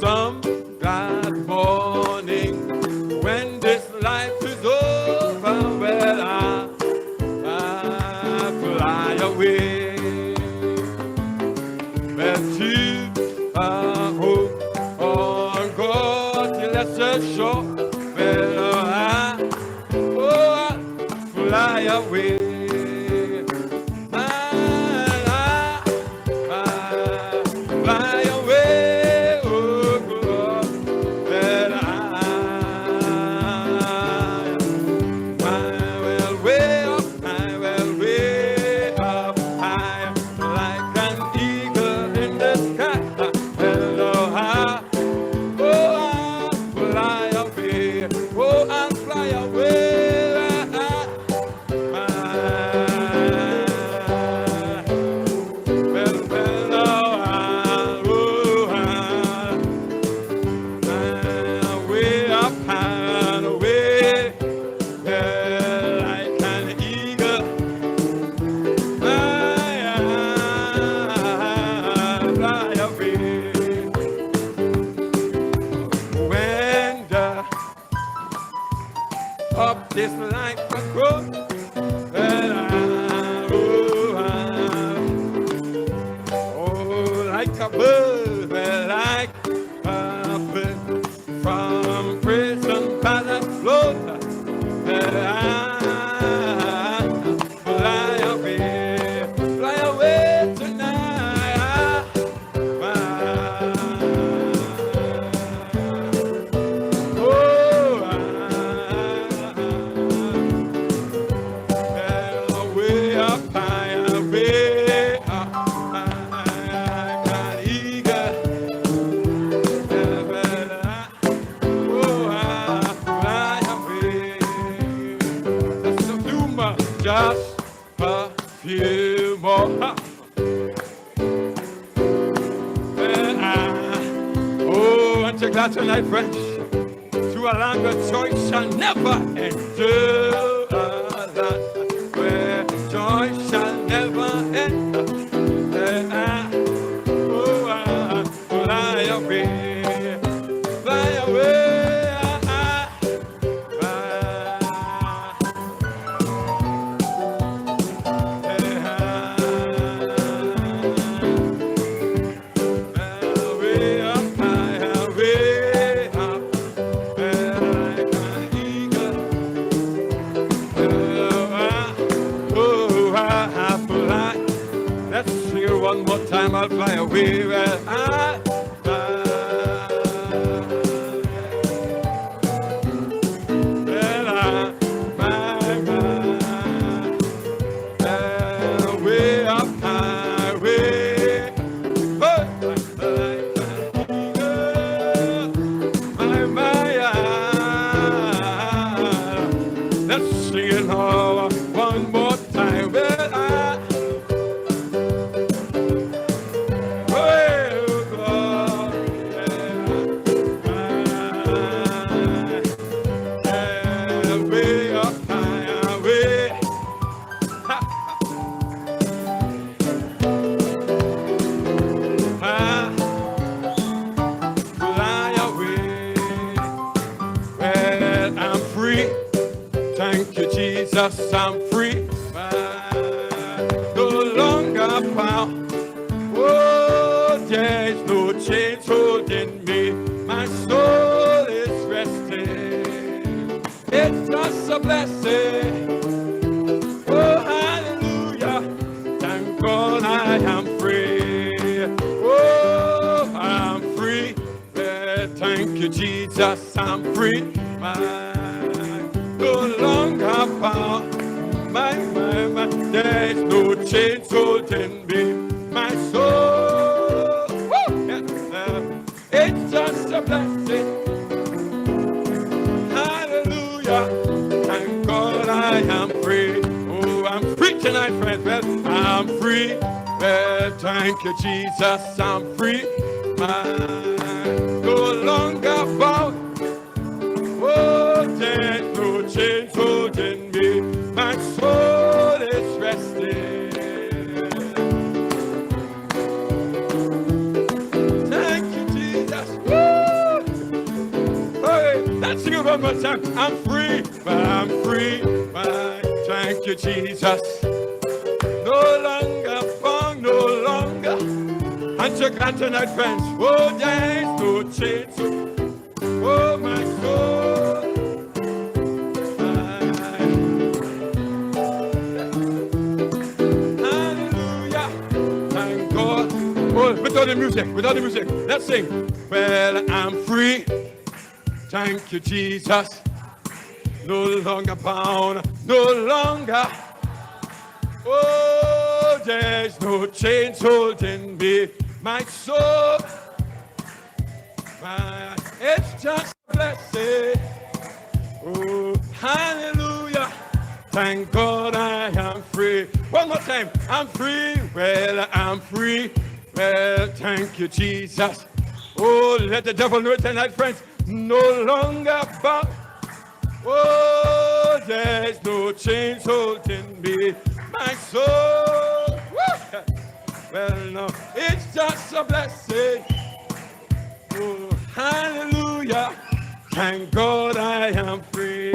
some glad morning when this life is over. Well, I fly away. Well, to hope on God till that's a shore. Well, I fly away. This life was good, and like a bird, like a bird from prison palace float, and fly away tonight. Just a few more. Aren't you glad tonight, friends? To a longer joy shall never endure. Where joy shall never end. Fly away, fly away. One more time, I'll fly away. Well, way up highway. Let's sing it all one more time. Well, thank you, Jesus, I'm free. No longer bound. Oh, there's no chains holding me. My soul is resting. It's just a blessing. Oh, hallelujah. Thank God I am free. Oh, I'm free. Thank you, Jesus, I'm free. No longer bound. My, there's no chains holding me. My soul, it's just a blessing. Hallelujah. Thank God I am free. Oh, I'm free tonight, friends. Well, I'm free. Well, thank you, Jesus, I'm free. No longer bound. Oh, there's no chains holding me. My soul is resting. Thank you, Jesus. Woo! you one more time. I'm free, but I'm free. But thank you, Jesus. No longer bound, no longer. And you're glad tonight, friends. Oh, there's no change. Oh, my soul. Hallelujah. Thank God. Oh, without the music, let's sing. Well, I'm free. Thank you, Jesus. No longer bound, no longer. Oh, there's no chains holding me. My soul, it's just a blessing. Oh, hallelujah. Thank God I am free. One more time. I'm free. Well, I'm free. Well, thank you, Jesus. Oh, let the devil know it tonight, friends. No longer bound. Oh, there's no chains holding me. My soul. Woo! Well, no, it's just a blessing. Oh, hallelujah. Thank God I am free.